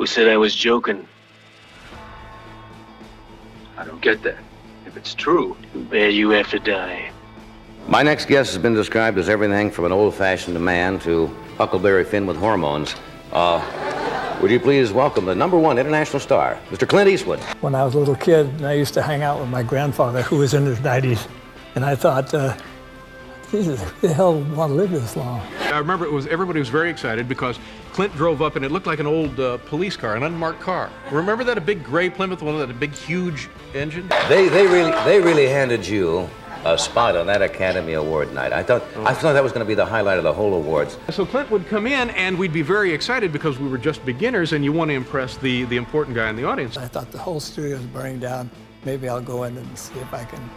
Who said I was joking? I don't get that. If it's true, Too bad you have to die. My next guest has been described as everything from an old-fashioned man to Huckleberry Finn with hormones. Would you please welcome the #1 international star, Mr. Clint Eastwood. When I was a little kid, I used to hang out with my grandfather, who was in his 90s, and I thought, Jesus, who the hell would want to live this long? I remember everybody was very excited because Clint drove up and it looked like an old police car, an unmarked car. Remember that, a big gray Plymouth, one of that big huge engine? They really handed you a spot on that Academy Award night. I thought that was going to be the highlight of the whole awards. So Clint would come in and we'd be very excited because we were just beginners and you want to impress the important guy in the audience. I thought the whole studio was burning down. Maybe I'll go in and see if I can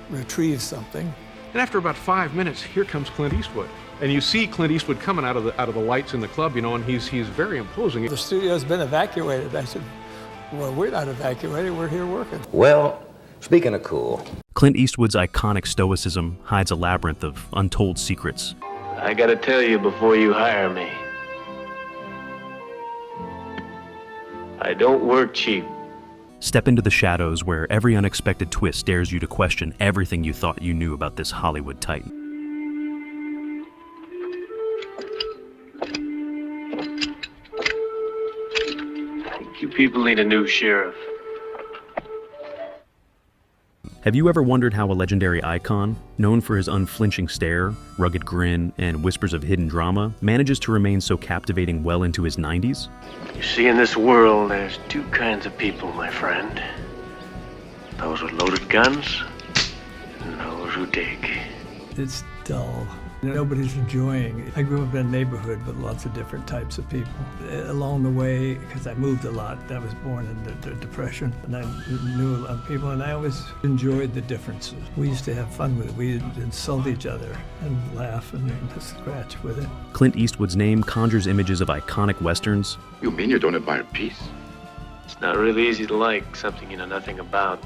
retrieve something. And after about 5 minutes, here comes Clint Eastwood. And you see Clint Eastwood coming out of the lights in the club, you know, and he's very imposing. The studio's been evacuated. I said, well, we're not evacuated, we're here working. Well, speaking of cool. Clint Eastwood's iconic stoicism hides a labyrinth of untold secrets. I gotta tell you before you hire me. I don't work cheap. Step into the shadows where every unexpected twist dares you to question everything you thought you knew about this Hollywood titan. You people need a new sheriff. Have you ever wondered how a legendary icon, known for his unflinching stare, rugged grin, and whispers of hidden drama, manages to remain so captivating well into his 90s? You see, in this world, there's two kinds of people, my friend. Those with loaded guns, and those who dig. It's dull. Nobody's enjoying it. I grew up in a neighborhood with lots of different types of people. Along the way, because I moved a lot, I was born in the Depression, and I knew a lot of people, and I always enjoyed the differences. We used to have fun with it. We'd insult each other and laugh and scratch with it. Clint Eastwood's name conjures images of iconic westerns. You mean you don't admire peace? It's not really easy to like something you know nothing about.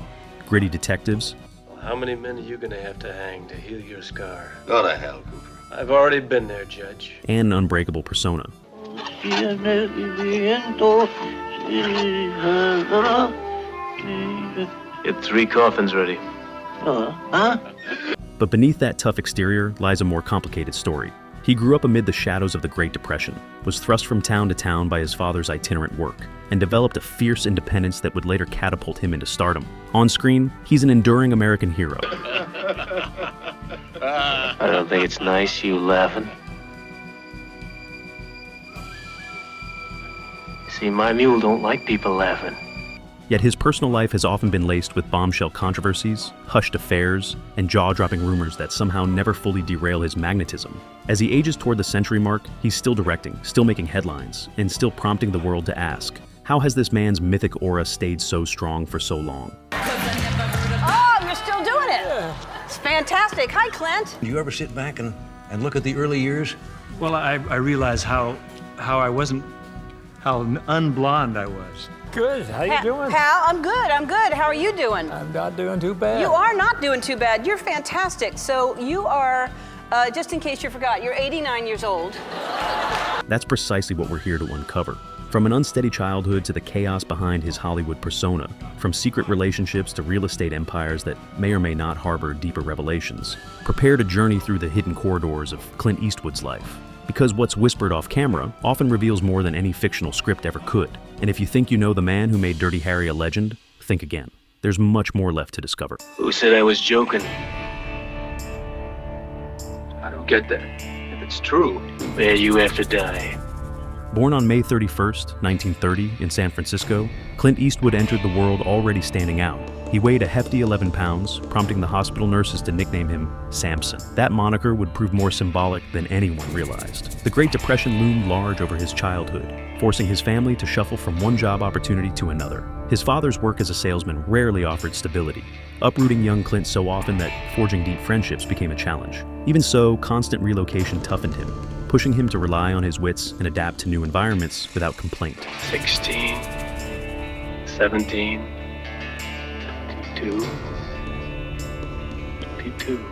Gritty detectives. How many men are you gonna have to hang to heal your scar? Go to hell, Cooper. I've already been there, Judge. And an unbreakable persona. Get 3 coffins ready. But beneath that tough exterior lies a more complicated story. He grew up amid the shadows of the Great Depression, was thrust from town to town by his father's itinerant work, and developed a fierce independence that would later catapult him into stardom. On screen, he's an enduring American hero. I don't think it's nice, you laughing. See, my mule don't like people laughing. Yet his personal life has often been laced with bombshell controversies, hushed affairs, and jaw-dropping rumors that somehow never fully derail his magnetism. As he ages toward the century mark, he's still directing, still making headlines, and still prompting the world to ask, how has this man's mythic aura stayed so strong for so long? Oh, you're still doing it. Yeah. It's fantastic. Hi, Clint. Do you ever sit back and look at the early years? Well, I realized how unblonde I was. Good, how you doing? Pal, I'm good. How are you doing? I'm not doing too bad. You are not doing too bad. You're fantastic. So you are, just in case you forgot, you're 89 years old. That's precisely what we're here to uncover. From an unsteady childhood to the chaos behind his Hollywood persona, from secret relationships to real estate empires that may or may not harbor deeper revelations, prepare to journey through the hidden corridors of Clint Eastwood's life. Because what's whispered off camera often reveals more than any fictional script ever could. And if you think you know the man who made Dirty Harry a legend, think again. There's much more left to discover. Who said I was joking? I don't get that. If it's true, Too bad you have to die. Born on May 31st, 1930, in San Francisco, Clint Eastwood entered the world already standing out. He weighed a hefty 11 pounds, prompting the hospital nurses to nickname him Samson. That moniker would prove more symbolic than anyone realized. The Great Depression loomed large over his childhood, forcing his family to shuffle from one job opportunity to another. His father's work as a salesman rarely offered stability, uprooting young Clint so often that forging deep friendships became a challenge. Even so, constant relocation toughened him, pushing him to rely on his wits and adapt to new environments without complaint. 16, 17, 22, 22.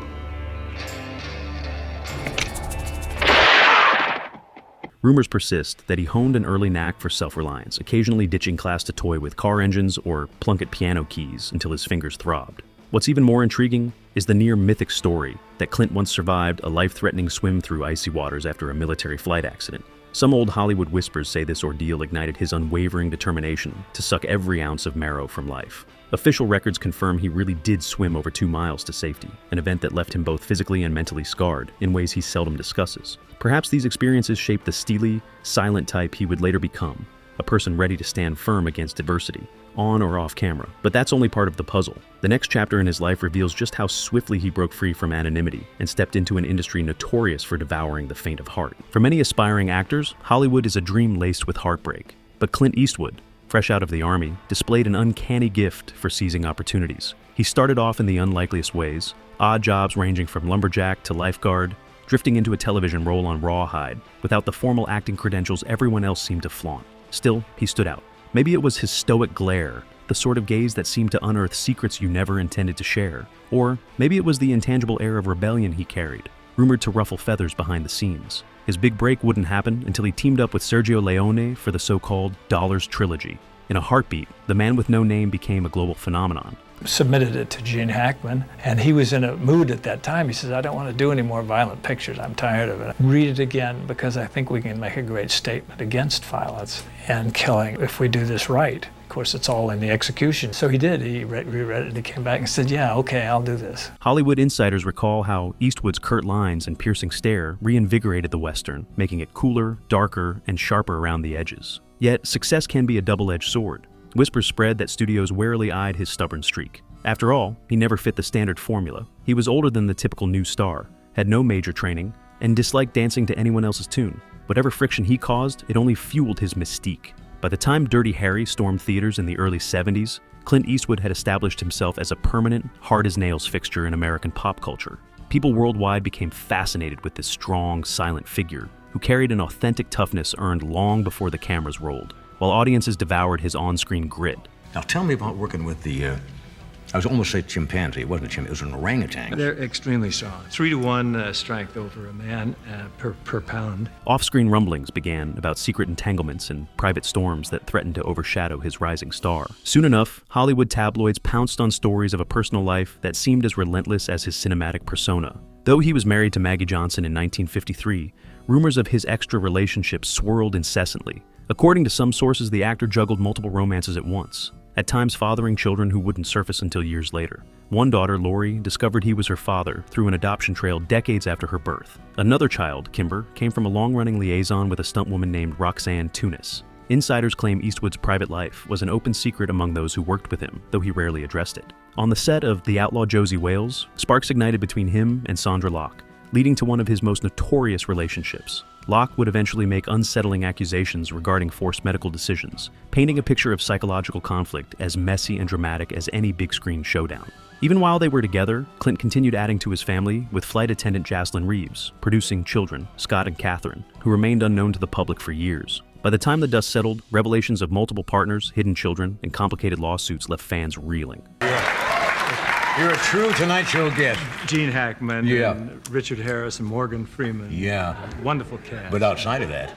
Rumors persist that he honed an early knack for self-reliance, occasionally ditching class to toy with car engines or plunk at piano keys until his fingers throbbed. What's even more intriguing is the near-mythic story that Clint once survived a life-threatening swim through icy waters after a military flight accident. Some old Hollywood whispers say this ordeal ignited his unwavering determination to suck every ounce of marrow from life. Official records confirm he really did swim over 2 miles to safety, an event that left him both physically and mentally scarred in ways he seldom discusses. Perhaps these experiences shaped the steely, silent type he would later become, a person ready to stand firm against adversity, on or off camera. But that's only part of the puzzle. The next chapter in his life reveals just how swiftly he broke free from anonymity and stepped into an industry notorious for devouring the faint of heart. For many aspiring actors, Hollywood is a dream laced with heartbreak. But Clint Eastwood, fresh out of the Army, displayed an uncanny gift for seizing opportunities. He started off in the unlikeliest ways, odd jobs ranging from lumberjack to lifeguard, drifting into a television role on Rawhide without the formal acting credentials everyone else seemed to flaunt. Still, he stood out. Maybe it was his stoic glare, the sort of gaze that seemed to unearth secrets you never intended to share. Or maybe it was the intangible air of rebellion he carried, rumored to ruffle feathers behind the scenes. His big break wouldn't happen until he teamed up with Sergio Leone for the so-called Dollars Trilogy. In a heartbeat, the man with no name became a global phenomenon. Submitted it to Gene Hackman, and he was in a mood at that time. He says, I don't want to do any more violent pictures. I'm tired of it. Read it again because I think we can make a great statement against violence and killing if we do this right. Of course, it's all in the execution. So he did. He reread it and he came back and said, yeah, okay, I'll do this. Hollywood insiders recall how Eastwood's curt lines and piercing stare reinvigorated the Western, making it cooler, darker, and sharper around the edges. Yet, success can be a double-edged sword. Whispers spread that studios warily eyed his stubborn streak. After all, he never fit the standard formula. He was older than the typical new star, had no major training, and disliked dancing to anyone else's tune. Whatever friction he caused, it only fueled his mystique. By the time Dirty Harry stormed theaters in the early 70s, Clint Eastwood had established himself as a permanent, hard-as-nails fixture in American pop culture. People worldwide became fascinated with this strong, silent figure who carried an authentic toughness earned long before the cameras rolled, while audiences devoured his on-screen grit. Now tell me about working with the, I was almost say chimpanzee. It wasn't a chimpanzee, it was an orangutan. They're extremely strong. 3-to-1 strength over a man per pound. Off-screen rumblings began about secret entanglements and private storms that threatened to overshadow his rising star. Soon enough, Hollywood tabloids pounced on stories of a personal life that seemed as relentless as his cinematic persona. Though he was married to Maggie Johnson in 1953, rumors of his extra relationships swirled incessantly. According to some sources, the actor juggled multiple romances at once, at times fathering children who wouldn't surface until years later. One daughter, Lori, discovered he was her father through an adoption trail decades after her birth. Another child, Kimber, came from a long-running liaison with a stuntwoman named Roxanne Tunis. Insiders claim Eastwood's private life was an open secret among those who worked with him, though he rarely addressed it. On the set of The Outlaw Josie Wales, sparks ignited between him and Sandra Locke, leading to one of his most notorious relationships. Locke would eventually make unsettling accusations regarding forced medical decisions, painting a picture of psychological conflict as messy and dramatic as any big-screen showdown. Even while they were together, Clint continued adding to his family with flight attendant Jaslyn Reeves, producing children, Scott and Catherine, who remained unknown to the public for years. By the time the dust settled, revelations of multiple partners, hidden children, and complicated lawsuits left fans reeling. You're a true Tonight Show guest. Gene Hackman, Yeah. and Richard Harris, and Morgan Freeman. Yeah. Wonderful cast. But outside of that,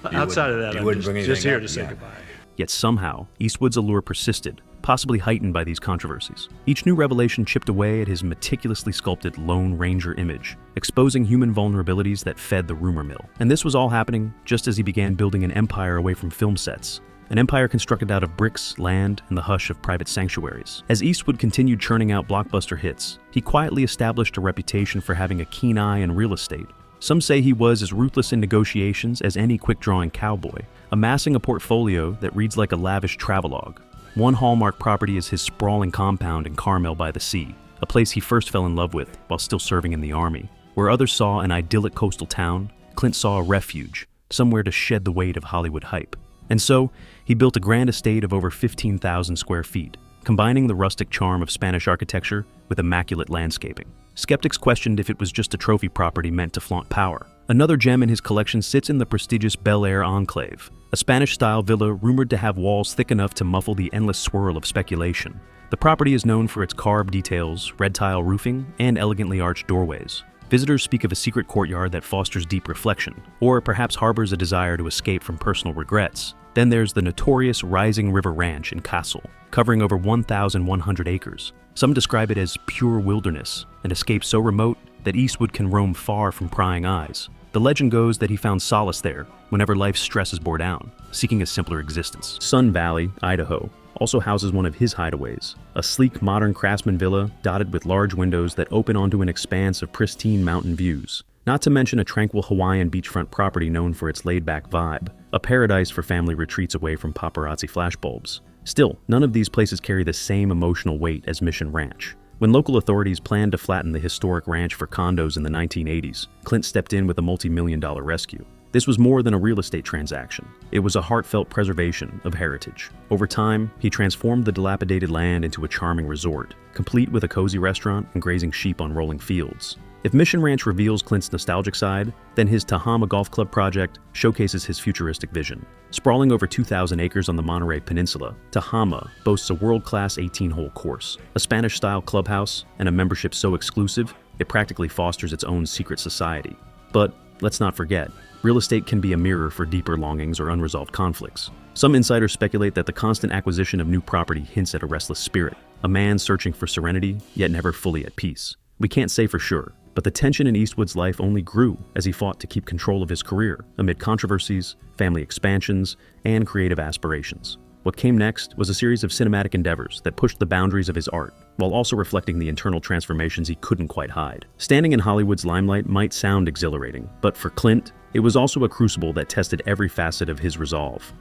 Outside of that, you I'm wouldn't bring just anything here up, to say yeah. goodbye. Yet somehow, Eastwood's allure persisted, possibly heightened by these controversies. Each new revelation chipped away at his meticulously sculpted Lone Ranger image, exposing human vulnerabilities that fed the rumor mill. And this was all happening just as he began building an empire away from film sets. An empire constructed out of bricks, land, and the hush of private sanctuaries. As Eastwood continued churning out blockbuster hits, he quietly established a reputation for having a keen eye in real estate. Some say he was as ruthless in negotiations as any quick-drawing cowboy, amassing a portfolio that reads like a lavish travelogue. One hallmark property is his sprawling compound in Carmel by the Sea, a place he first fell in love with while still serving in the Army. Where others saw an idyllic coastal town, Clint saw a refuge, somewhere to shed the weight of Hollywood hype. And so, he built a grand estate of over 15,000 square feet, combining the rustic charm of Spanish architecture with immaculate landscaping. Skeptics questioned if it was just a trophy property meant to flaunt power. Another gem in his collection sits in the prestigious Bel Air Enclave, a Spanish-style villa rumored to have walls thick enough to muffle the endless swirl of speculation. The property is known for its carved details, red tile roofing, and elegantly arched doorways. Visitors speak of a secret courtyard that fosters deep reflection, or perhaps harbors a desire to escape from personal regrets. Then there's the notorious Rising River Ranch in Kassel, covering over 1,100 acres. Some describe it as pure wilderness, an escape so remote that Eastwood can roam far from prying eyes. The legend goes that he found solace there whenever life's stresses bore down, seeking a simpler existence. Sun Valley, Idaho, also houses one of his hideaways, a sleek modern craftsman villa dotted with large windows that open onto an expanse of pristine mountain views. Not to mention a tranquil Hawaiian beachfront property known for its laid-back vibe, a paradise for family retreats away from paparazzi flashbulbs. Still, none of these places carry the same emotional weight as Mission Ranch. When local authorities planned to flatten the historic ranch for condos in the 1980s, Clint stepped in with a multi-million-dollar rescue. This was more than a real estate transaction. It was a heartfelt preservation of heritage. Over time, he transformed the dilapidated land into a charming resort, complete with a cozy restaurant and grazing sheep on rolling fields. If Mission Ranch reveals Clint's nostalgic side, then his Tahama Golf Club project showcases his futuristic vision. Sprawling over 2,000 acres on the Monterey Peninsula, Tahama boasts a world-class 18-hole course, a Spanish-style clubhouse, and a membership so exclusive, it practically fosters its own secret society. But let's not forget, real estate can be a mirror for deeper longings or unresolved conflicts. Some insiders speculate that the constant acquisition of new property hints at a restless spirit, a man searching for serenity, yet never fully at peace. We can't say for sure, but the tension in Eastwood's life only grew as he fought to keep control of his career amid controversies, family expansions, and creative aspirations. What came next was a series of cinematic endeavors that pushed the boundaries of his art, while also reflecting the internal transformations he couldn't quite hide. Standing in Hollywood's limelight might sound exhilarating, but for Clint, it was also a crucible that tested every facet of his resolve.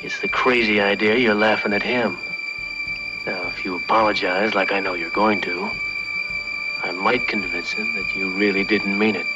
It's the crazy idea you're laughing at him. Now, if you apologize like I know you're going to, I might convince him that you really didn't mean it.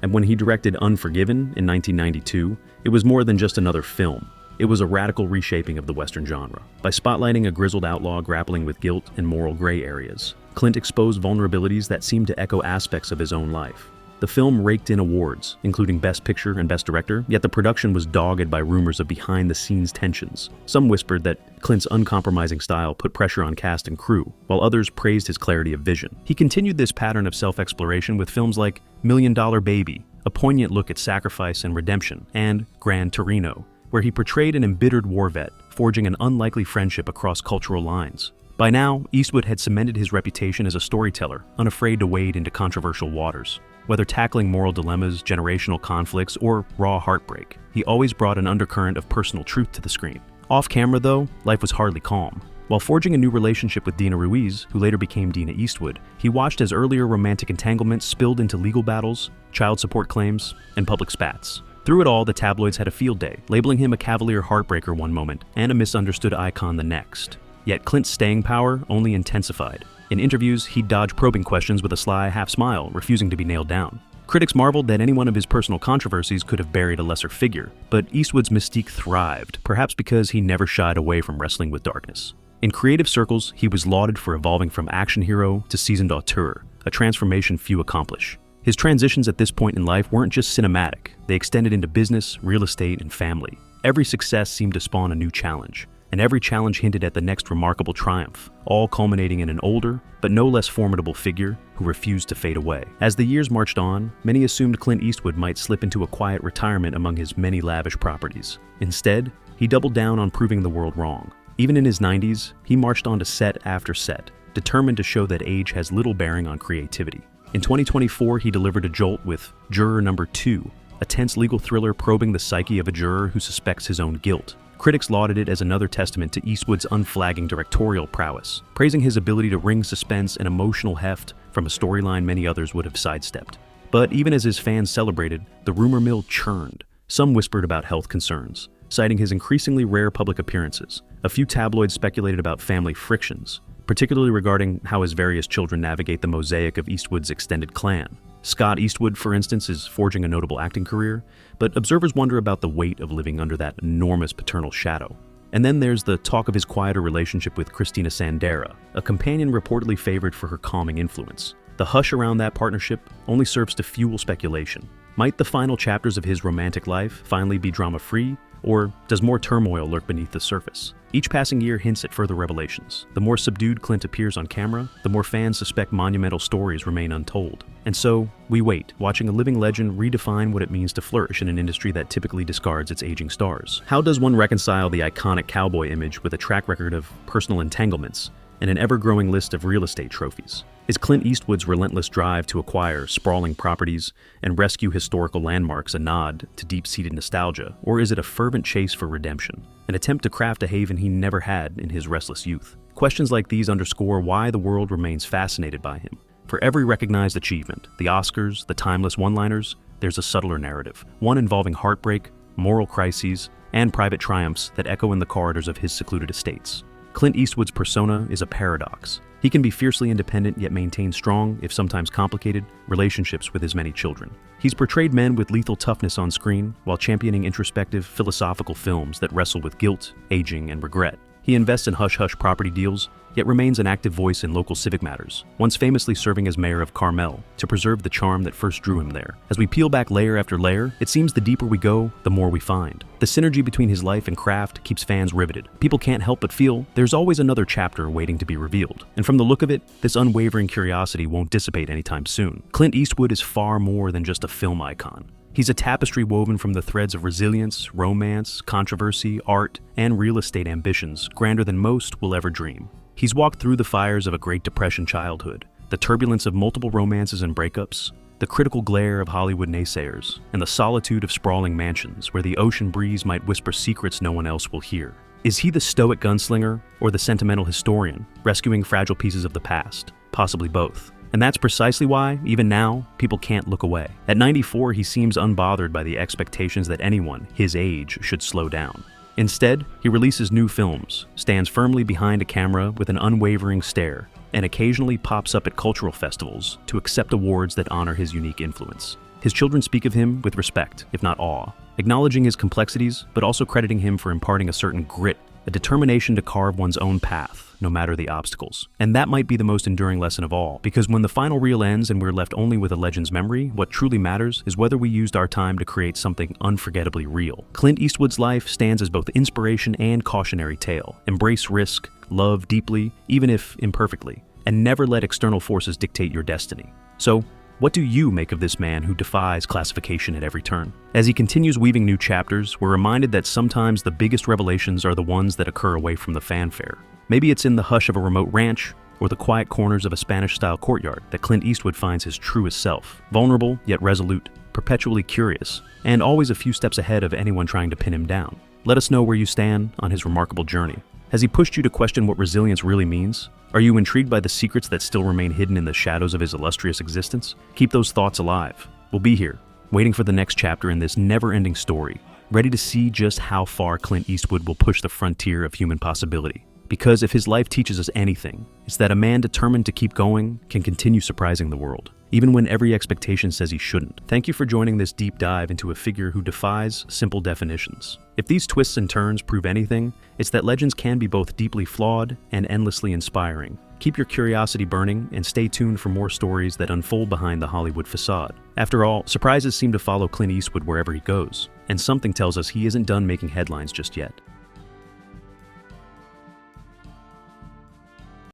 And when he directed Unforgiven in 1992, it was more than just another film. It was a radical reshaping of the Western genre. By spotlighting a grizzled outlaw grappling with guilt and moral gray areas, Clint exposed vulnerabilities that seemed to echo aspects of his own life. The film raked in awards, including Best Picture and Best Director, yet the production was dogged by rumors of behind-the-scenes tensions. Some whispered that Clint's uncompromising style put pressure on cast and crew, while others praised his clarity of vision. He continued this pattern of self-exploration with films like $1 Million Baby, a poignant look at sacrifice and redemption, and Gran Torino, where he portrayed an embittered war vet, forging an unlikely friendship across cultural lines. By now, Eastwood had cemented his reputation as a storyteller, unafraid to wade into controversial waters. Whether tackling moral dilemmas, generational conflicts, or raw heartbreak, he always brought an undercurrent of personal truth to the screen. Off camera, though, life was hardly calm. While forging a new relationship with Dina Ruiz, who later became Dina Eastwood, he watched as earlier romantic entanglements spilled into legal battles, child support claims, and public spats. Through it all, the tabloids had a field day, labeling him a cavalier heartbreaker one moment and a misunderstood icon the next. Yet Clint's staying power only intensified. In interviews, he'd dodge probing questions with a sly half-smile, refusing to be nailed down. Critics marveled that any one of his personal controversies could have buried a lesser figure, but Eastwood's mystique thrived, perhaps because he never shied away from wrestling with darkness. In creative circles, he was lauded for evolving from action hero to seasoned auteur, a transformation few accomplish. His transitions at this point in life weren't just cinematic, they extended into business, real estate, and family. Every success seemed to spawn a new challenge, and every challenge hinted at the next remarkable triumph, all culminating in an older, but no less formidable figure who refused to fade away. As the years marched on, many assumed Clint Eastwood might slip into a quiet retirement among his many lavish properties. Instead, he doubled down on proving the world wrong. Even in his 90s, he marched on to set after set, determined to show that age has little bearing on creativity. In 2024, he delivered a jolt with Juror Number 2, a tense legal thriller probing the psyche of a juror who suspects his own guilt. Critics lauded it as another testament to Eastwood's unflagging directorial prowess, praising his ability to wring suspense and emotional heft from a storyline many others would have sidestepped. But even as his fans celebrated, the rumor mill churned. Some whispered about health concerns, citing his increasingly rare public appearances. A few tabloids speculated about family frictions, particularly regarding how his various children navigate the mosaic of Eastwood's extended clan. Scott Eastwood, for instance, is forging a notable acting career, but observers wonder about the weight of living under that enormous paternal shadow. And then there's the talk of his quieter relationship with Christina Sandera, a companion reportedly favored for her calming influence. The hush around that partnership only serves to fuel speculation. Might the final chapters of his romantic life finally be drama-free, Or does more turmoil lurk beneath the surface? Each passing year hints at further revelations. The more subdued Clint appears on camera, the more fans suspect monumental stories remain untold. And so, we wait, watching a living legend redefine what it means to flourish in an industry that typically discards its aging stars. How does one reconcile the iconic cowboy image with a track record of personal entanglements and an ever-growing list of real estate trophies? Is Clint Eastwood's relentless drive to acquire sprawling properties and rescue historical landmarks a nod to deep-seated nostalgia, or is it a fervent chase for redemption, an attempt to craft a haven he never had in his restless youth? Questions like these underscore why the world remains fascinated by him. For every recognized achievement, the Oscars, the timeless one-liners, there's a subtler narrative, one involving heartbreak, moral crises, and private triumphs that echo in the corridors of his secluded estates. Clint Eastwood's persona is a paradox. He can be fiercely independent yet maintain strong, if sometimes complicated, relationships with his many children. He's portrayed men with lethal toughness on screen while championing introspective, philosophical films that wrestle with guilt, aging, and regret. He invests in hush-hush property deals, yet remains an active voice in local civic matters, once famously serving as mayor of Carmel to preserve the charm that first drew him there. As we peel back layer after layer, it seems the deeper we go, the more we find. The synergy between his life and craft keeps fans riveted. People can't help but feel there's always another chapter waiting to be revealed. And from the look of it, this unwavering curiosity won't dissipate anytime soon. Clint Eastwood is far more than just a film icon. He's a tapestry woven from the threads of resilience, romance, controversy, art, and real estate ambitions grander than most will ever dream. He's walked through the fires of a Great Depression childhood, the turbulence of multiple romances and breakups, the critical glare of Hollywood naysayers, and the solitude of sprawling mansions where the ocean breeze might whisper secrets no one else will hear. Is he the stoic gunslinger or the sentimental historian, rescuing fragile pieces of the past? Possibly both. And that's precisely why, even now, people can't look away. At 94, he seems unbothered by the expectations that anyone his age should slow down. Instead, he releases new films, stands firmly behind a camera with an unwavering stare, and occasionally pops up at cultural festivals to accept awards that honor his unique influence. His children speak of him with respect, if not awe, acknowledging his complexities, but also crediting him for imparting a certain grit, a determination to carve one's own path, no matter the obstacles. And that might be the most enduring lesson of all, because when the final reel ends and we're left only with a legend's memory, what truly matters is whether we used our time to create something unforgettably real. Clint Eastwood's life stands as both inspiration and cautionary tale. Embrace risk, love deeply, even if imperfectly, and never let external forces dictate your destiny. So, what do you make of this man who defies classification at every turn? As he continues weaving new chapters, we're reminded that sometimes the biggest revelations are the ones that occur away from the fanfare. Maybe it's in the hush of a remote ranch, or the quiet corners of a Spanish-style courtyard that Clint Eastwood finds his truest self. Vulnerable, yet resolute, perpetually curious, and always a few steps ahead of anyone trying to pin him down. Let us know where you stand on his remarkable journey. Has he pushed you to question what resilience really means? Are you intrigued by the secrets that still remain hidden in the shadows of his illustrious existence? Keep those thoughts alive. We'll be here, waiting for the next chapter in this never-ending story, ready to see just how far Clint Eastwood will push the frontier of human possibility. Because if his life teaches us anything, it's that a man determined to keep going can continue surprising the world, even when every expectation says he shouldn't. Thank you for joining this deep dive into a figure who defies simple definitions. If these twists and turns prove anything, it's that legends can be both deeply flawed and endlessly inspiring. Keep your curiosity burning and stay tuned for more stories that unfold behind the Hollywood facade. After all, surprises seem to follow Clint Eastwood wherever he goes, and something tells us he isn't done making headlines just yet.